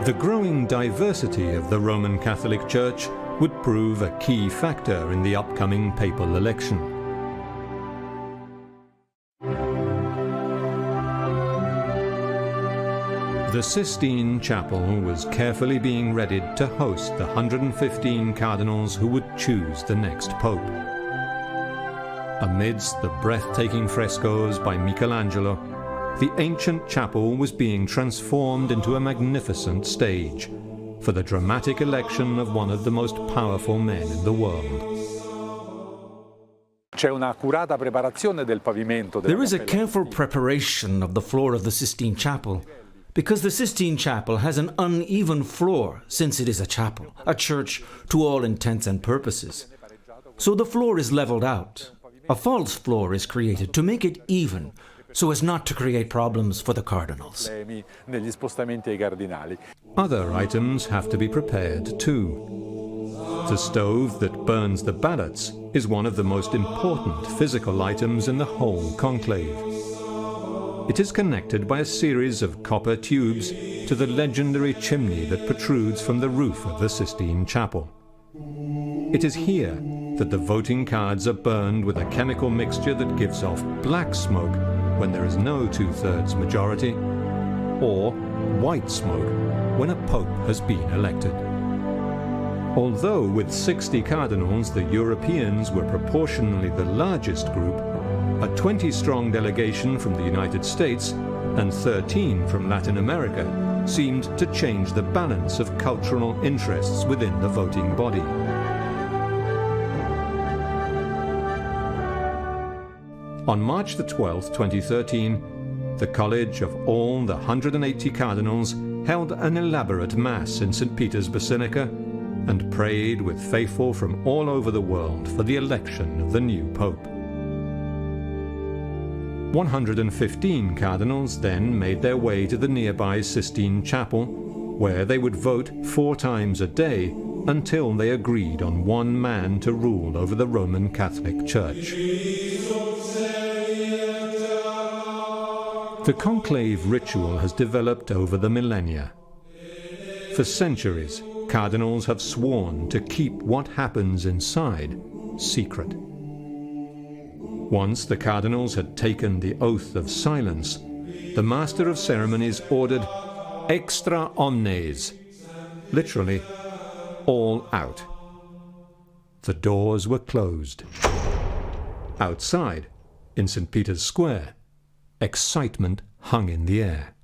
The growing diversity of the Roman Catholic Church would prove a key factor in the upcoming papal election. The Sistine Chapel was carefully being readied to host the 115 cardinals who would choose the next pope. Amidst the breathtaking frescoes by Michelangelo, the ancient chapel was being transformed into a magnificent stage for the dramatic election of one of the most powerful men in the world. There is a careful preparation of the floor of the Sistine Chapel, because the Sistine Chapel has an uneven floor since it is a chapel, a church to all intents and purposes. So the floor is leveled out. A false floor is created to make it even, so as not to create problems for the cardinals. Other items have to be prepared too. The stove that burns the ballots is one of the most important physical items in the whole conclave. It is connected by a series of copper tubes to the legendary chimney that protrudes from the roof of the Sistine Chapel. It is here that the voting cards are burned with a chemical mixture that gives off black smoke when there is no two-thirds majority, or white smoke when a pope has been elected. Although with 60 cardinals the Europeans were proportionally the largest group, a 20-strong delegation from the United States and 13 from Latin America seemed to change the balance of cultural interests within the voting body. On March the 12th, 2013, the College of all the 180 cardinals held an elaborate mass in St. Peter's Basilica and prayed with faithful from all over the world for the election of the new Pope. 115 cardinals then made their way to the nearby Sistine Chapel, where they would vote 4 times a day until they agreed on one man to rule over the Roman Catholic Church. The conclave ritual has developed over the millennia. For centuries, cardinals have sworn to keep what happens inside secret. Once the cardinals had taken the oath of silence, the master of ceremonies ordered extra omnes, literally, all out. The doors were closed. Outside, in St. Peter's Square, excitement hung in the air.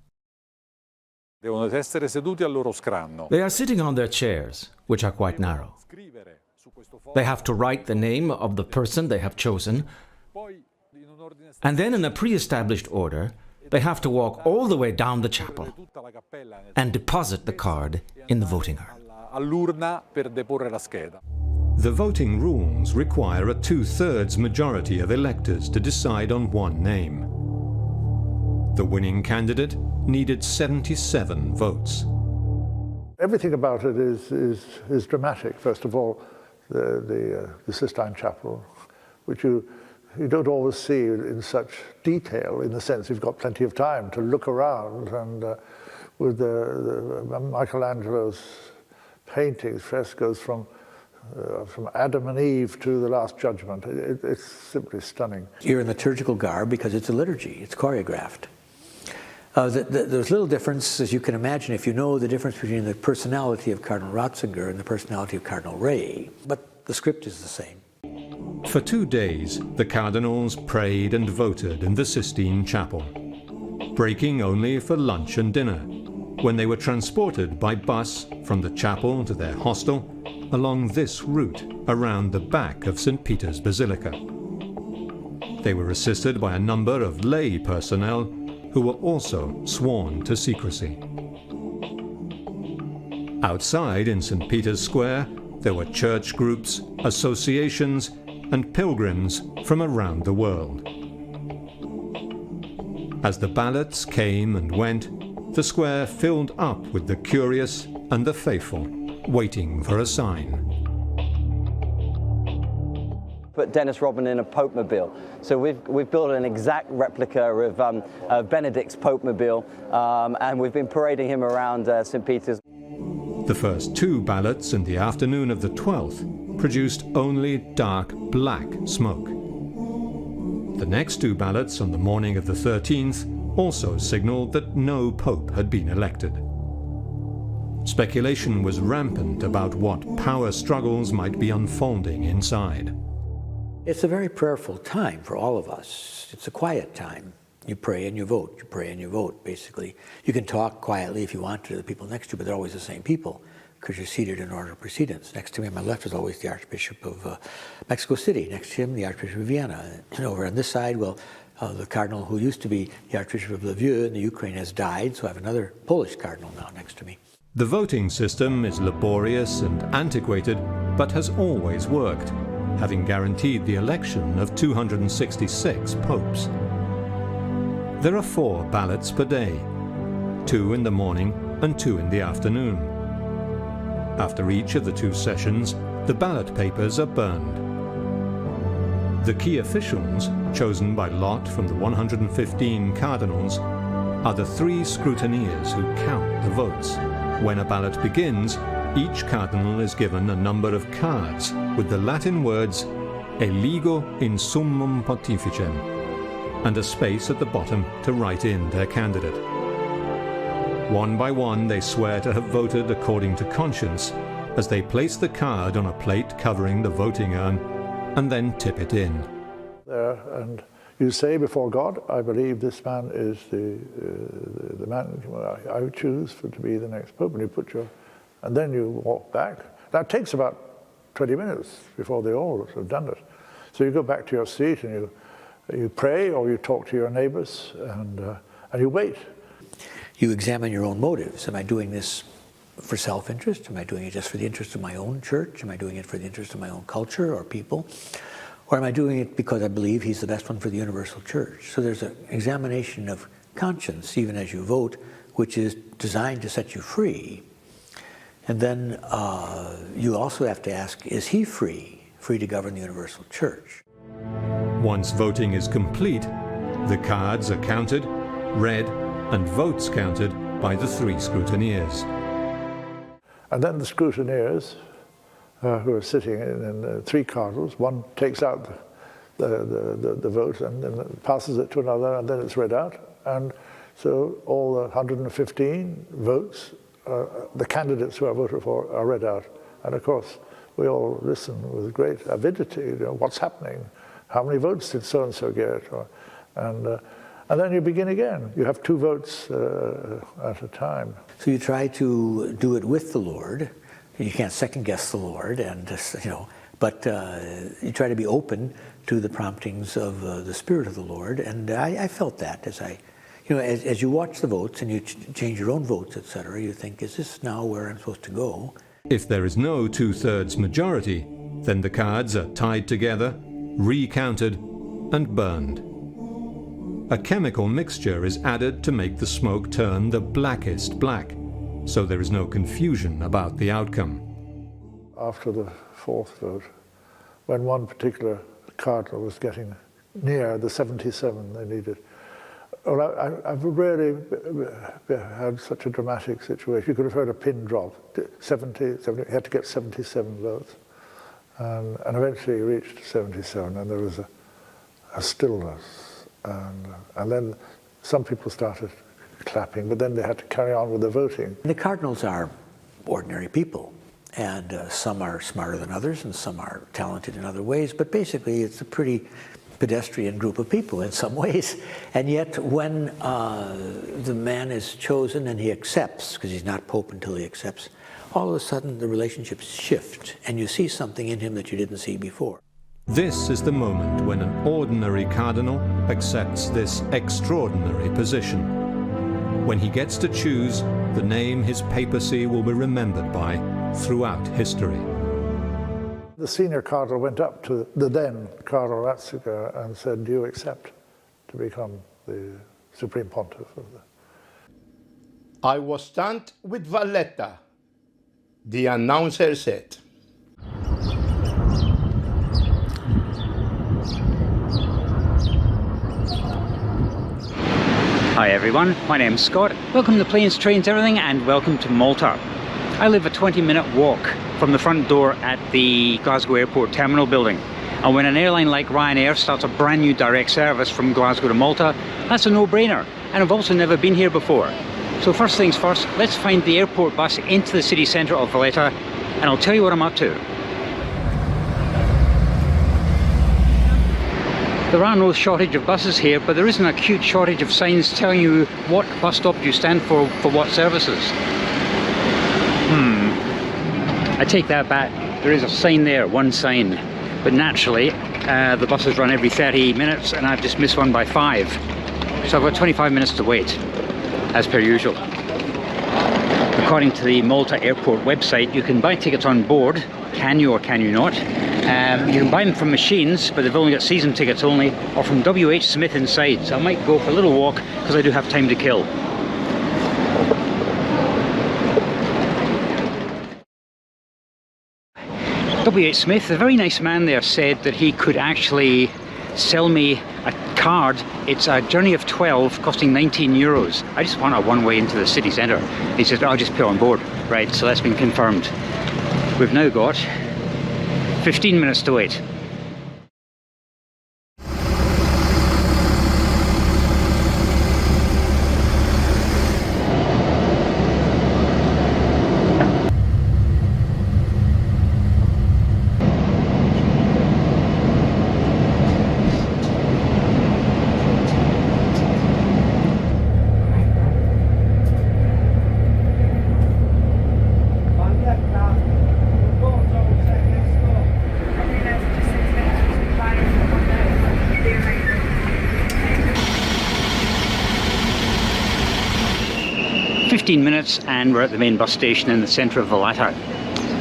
They are sitting on their chairs, which are quite narrow. They have to write the name of the person they have chosen, and then in a pre-established order, they have to walk all the way down the chapel and deposit the card in the voting urn. The voting rules require a 2/3 majority of electors to decide on one name. The winning candidate needed 77 votes. Everything about it is dramatic. First of all, the Sistine Chapel, which you don't always see in such detail, in the sense you've got plenty of time to look around, and with the Michelangelo's paintings, frescoes from Adam and Eve to the Last Judgment. It's simply stunning. You're in liturgical garb because it's a liturgy, it's choreographed. There's little difference, as you can imagine, if you know the difference between the personality of Cardinal Ratzinger and the personality of Cardinal Ray, but the script is the same. For 2 days, the cardinals prayed and voted in the Sistine Chapel, breaking only for lunch and dinner, when they were transported by bus from the chapel to their hostel along this route around the back of St. Peter's Basilica. They were assisted by a number of lay personnel who were also sworn to secrecy. Outside in St. Peter's Square, there were church groups, associations, and pilgrims from around the world. As the ballots came and went, the square filled up with the curious and the faithful, waiting for a sign. Put Dennis Rodman in a Pope-mobile. So we've built an exact replica of Benedict's Pope-mobile, and we've been parading him around St. Peter's. The first 2 ballots in the afternoon of the 12th produced only dark black smoke. The next 2 ballots on the morning of the 13th also signaled that no pope had been elected. Speculation was rampant about what power struggles might be unfolding inside. It's a very prayerful time for all of us. It's a quiet time. You pray and you vote. You pray and you vote, basically. You can talk quietly if you want to the people next to you, but they're always the same people because you're seated in order of precedence. Next to me on my left is always the Archbishop of Mexico City. Next to him, the Archbishop of Vienna. And over on this side, well, the cardinal who used to be the Archbishop of Lviv in the Ukraine has died, so I have another Polish cardinal now next to me. The voting system is laborious and antiquated, but has always worked, having guaranteed the election of 266 popes. There are 4 ballots per day, 2 in the morning and 2 in the afternoon. After each of the 2 sessions, the ballot papers are burned. The key officials, chosen by lot from the 115 cardinals, are the 3 scrutineers who count the votes. When a ballot begins, each cardinal is given a number of cards with the Latin words "Eligo in summum pontificem," and a space at the bottom to write in their candidate. One by one, they swear to have voted according to conscience as they place the card on a plate covering the voting urn and then tip it in. There, and you say before God, I believe this man is the man I would choose to be the next pope, and you put your, and then you walk back. That takes about 20 minutes before they all have done it. So you go back to your seat and you pray, or you talk to your neighbors, and you wait. You examine your own motives. Am I doing this for self-interest? Am I doing it just for the interest of my own church? Am I doing it for the interest of my own culture or people? Or am I doing it because I believe he's the best one for the universal church? So there's an examination of conscience, even as you vote, which is designed to set you free. And then you also have to ask, is he free to govern the universal church? Once voting is complete, the cards are counted, read, and votes counted by the 3 scrutineers. And then the scrutineers, who are sitting in 3 cardinals, one takes out the vote and then passes it to another, and then it's read out. And so all the 115 votes, the candidates who are voted for, are read out. And of course, we all listen with great avidity, you know, what's happening? How many votes did so-and-so get? And then you begin again. You have 2 votes at a time. So you try to do it with the Lord. You can't second guess the Lord, and just, you know, but you try to be open to the promptings of the Spirit of the Lord. And I felt that as as you watch the votes and you change your own votes, etc., you think, is this now where I'm supposed to go? If there is no 2/3 majority, then the cards are tied together, recounted, and burned. A chemical mixture is added to make the smoke turn the blackest black, so there is no confusion about the outcome. After the 4th vote, when one particular cardinal was getting near the 77 they needed, well, I've rarely had such a dramatic situation. You could have heard a pin drop. 70, he had to get 77 votes. And eventually he reached 77, and there was a stillness. And then some people started clapping, but then they had to carry on with the voting. The cardinals are ordinary people, and some are smarter than others, and some are talented in other ways, but basically it's a pretty pedestrian group of people in some ways. And yet when the man is chosen and he accepts, because he's not Pope until he accepts, all of a sudden the relationships shift, and you see something in him that you didn't see before. This is the moment when an ordinary cardinal accepts this extraordinary position. When he gets to choose the name his papacy will be remembered by throughout history. The senior cardinal went up to the then Cardinal Ratzinger and said, do you accept to become the Supreme Pontiff of the... I was stunned with Valletta, the announcer said. Hi everyone, my name's Scott. Welcome to Planes, Trains, Everything, and welcome to Malta. I live a 20-minute walk from the front door at the Glasgow Airport Terminal building. And when an airline like Ryanair starts a brand new direct service from Glasgow to Malta, that's a no-brainer. And I've also never been here before. So first things first, let's find the airport bus into the city centre of Valletta, and I'll tell you what I'm up to. There are no shortage of buses here, but there is an acute shortage of signs telling you what bus stop you stand for what services. I take that back. There is a sign there, one sign. But naturally, the buses run every 30 minutes and I've just missed one by 5. So I've got 25 minutes to wait, as per usual. According to the Malta Airport website, you can buy tickets on board. Can you or can you not? You can buy them from machines, but they've only got season tickets only, or from WH Smith inside. So I might go for a little walk because I do have time to kill. WH Smith, a very nice man there, said that he could actually sell me a card. It's a journey of 12 costing 19 euros. I just want a one-way into the city centre. He said, I'll just put on board. Right, so that's been confirmed. We've now got 15 minutes to wait. 15 minutes and we're at the main bus station in the centre of Valletta.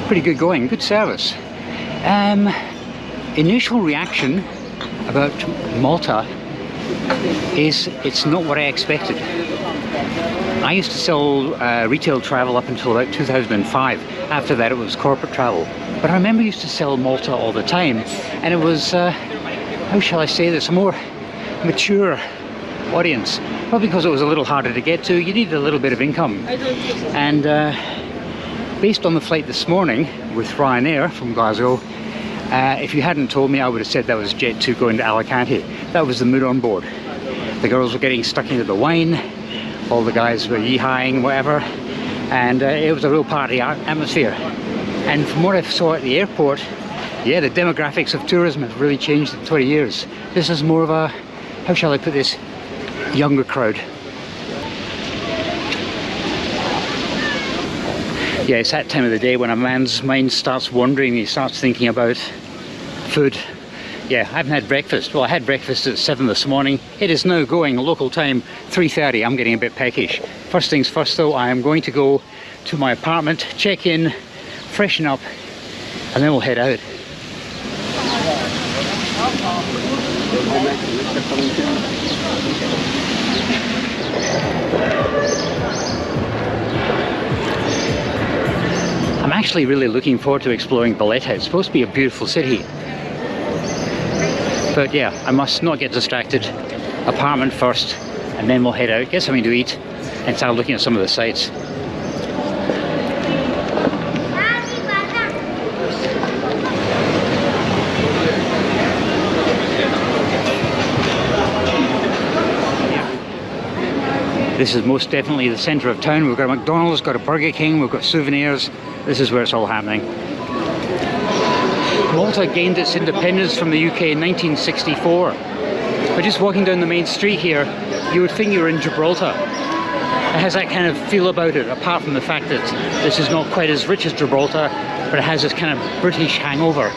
Pretty good going, good service. Initial reaction about Malta is it's not what I expected. I used to sell retail travel up until about 2005. After that it was corporate travel. But I remember I used to sell Malta all the time, and it was, how shall I say this, a more mature audience. Probably because it was a little harder to get to. You needed a little bit of income. And based on the flight this morning with Ryanair from Gozo, if you hadn't told me, I would have said that was Jet 2 going to Alicante. That was the mood on board. The girls were getting stuck into the wine, all the guys were yee-hawing, whatever, and it was a real party atmosphere. And from what I saw at the airport, yeah, the demographics of tourism have really changed in 20 years. This is more of a, how shall I put this, younger crowd. Yeah, it's that time of the day when a man's mind starts wandering, he starts thinking about food. Yeah, I haven't had breakfast. Well, I had breakfast at 7 this morning. It is now going, local time, 3:30. I'm getting a bit peckish. First things first though, I am going to go to my apartment, check in, freshen up, and then we'll head out. I'm actually really looking forward to exploring Valletta. It's supposed to be a beautiful city. But yeah, I must not get distracted. Apartment first, and then we'll head out, get something to eat, and start looking at some of the sights. This is most definitely the centre of town. We've got a McDonald's, got a Burger King, we've got souvenirs. This is where it's all happening. Malta gained its independence from the UK in 1964. But just walking down the main street here, you would think you're in Gibraltar. It has that kind of feel about it, apart from the fact that this is not quite as rich as Gibraltar, but it has this kind of British hangover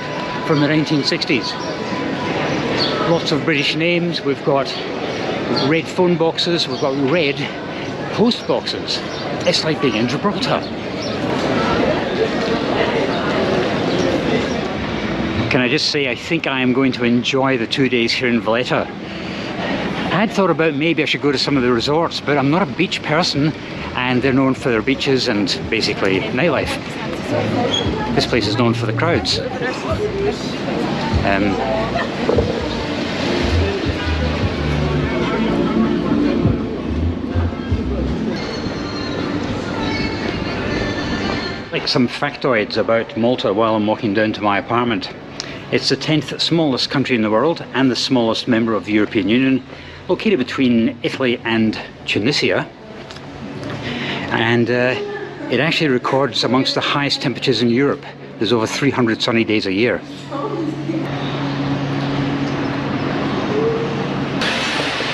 from the 1960s. Lots of British names. We've got red phone boxes, we've got red post boxes. It's like being in Gibraltar. Can I just say, I think I am going to enjoy the 2 days here in Valletta. I had thought about maybe I should go to some of the resorts, but I'm not a beach person, and they're known for their beaches and basically nightlife. This place is known for the crowds. Like some factoids about Malta while I'm walking down to my apartment. It's the 10th smallest country in the world and the smallest member of the European Union, located between Italy and Tunisia. And it actually records amongst the highest temperatures in Europe. There's over 300 sunny days a year.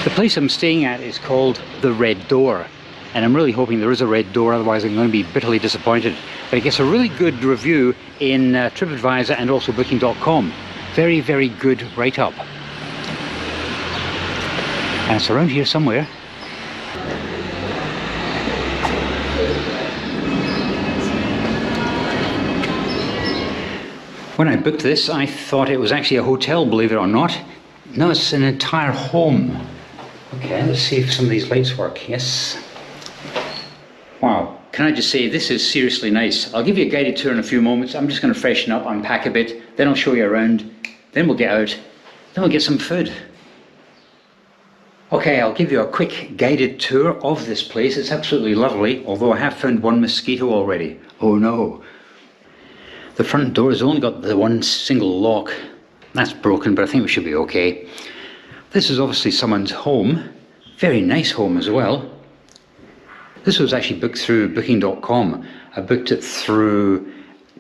The place I'm staying at is called the Red Door. And I'm really hoping there is a red door, otherwise I'm going to be bitterly disappointed. But it gets a really good review in TripAdvisor and also Booking.com. Very, very good write-up. And it's around here somewhere. When I booked this, I thought it was actually a hotel, believe it or not. No, it's an entire home. Okay, let's see if some of these lights work. Yes. Wow, can I just say, this is seriously nice. I'll give you a guided tour in a few moments. I'm just going to freshen up, unpack a bit, then I'll show you around, then we'll get out, then we'll get some food. Okay, I'll give you a quick guided tour of this place. It's absolutely lovely, although I have found one mosquito already. Oh no. The front door has only got the one single lock. That's broken, but I think we should be okay. This is obviously someone's home. Very nice home as well. This was actually booked through Booking.com. I booked it through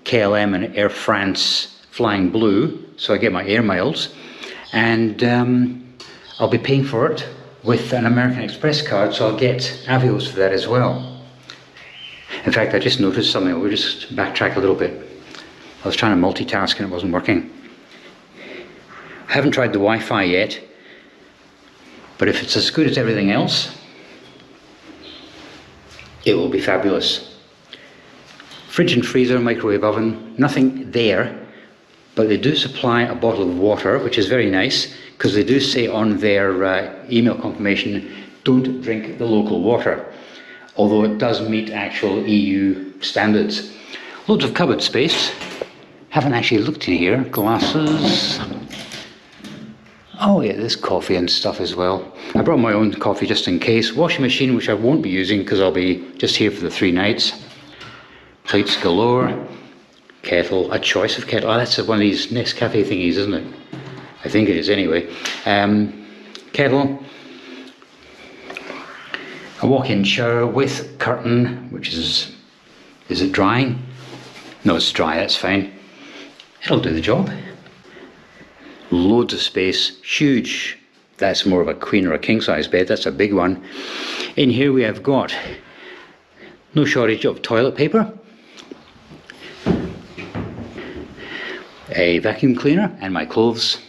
KLM and Air France Flying Blue, so I get my air miles. And I'll be paying for it with an American Express card, so I'll get Avios for that as well. In fact, I just noticed something. We'll just backtrack a little bit. I was trying to multitask and it wasn't working. I haven't tried the Wi-Fi yet, but if it's as good as everything else, it will be fabulous. Fridge and freezer, microwave oven, nothing there, but they do supply a bottle of water, which is very nice, because they do say on their email confirmation, don't drink the local water, although it does meet actual EU standards. Loads of cupboard space. Haven't actually looked in here. Glasses. Oh yeah, there's coffee and stuff as well. I brought my own coffee just in case. Washing machine, which I won't be using because I'll be just here for the 3 nights. Plates galore. Kettle, a choice of kettle. Oh, that's one of these Nescafe thingies, isn't it? I think it is anyway. Kettle. A walk-in shower with curtain, which is it drying? No, it's dry, that's fine. It'll do the job. Loads of space, huge. That's more of a queen or a king size bed, that's a big one. In here we have got no shortage of toilet paper, a vacuum cleaner and my clothes.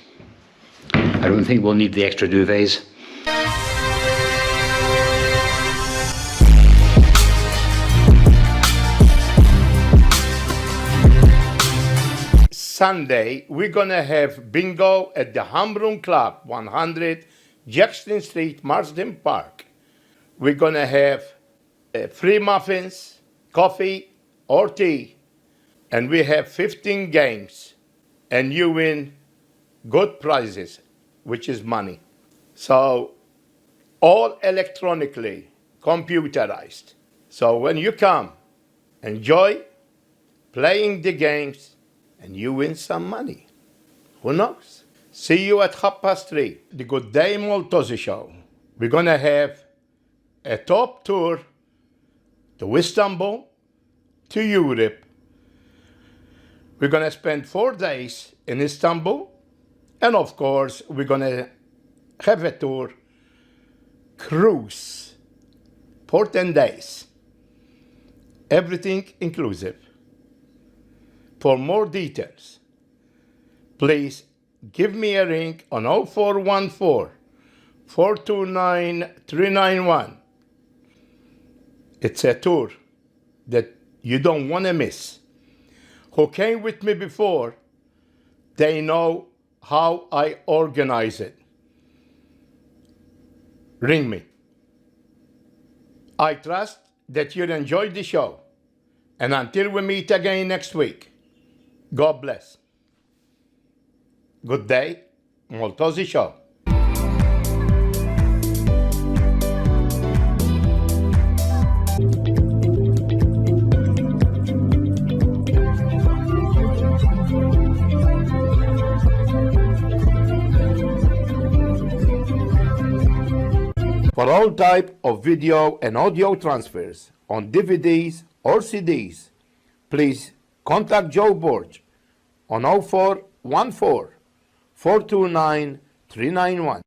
I don't think we'll need the extra duvets. Sunday, we're gonna have bingo at the Hamroom Club, 100 Jackson Street, Marsden Park. We're gonna have free muffins, coffee or tea, and we have 15 games, and you win good prizes, which is money. So, all electronically, computerized. So when you come, enjoy playing the games, and you win some money. Who knows? See you at 3:30, the Gday Maltaussies show. We're gonna have a top tour to Istanbul, to Europe. We're gonna spend 4 days in Istanbul, and of course, we're gonna have a tour cruise for 10 days. Everything inclusive. For more details, please give me a ring on 0414-429-391. It's a tour that you don't want to miss. Who came with me before, they know how I organize it. Ring me. I trust that you'll enjoy the show. And until we meet again next week, God bless. Good day, Maltese show. For all type of video and audio transfers on DVDs or CDs, please contact Joe BORG on 0414-429-391.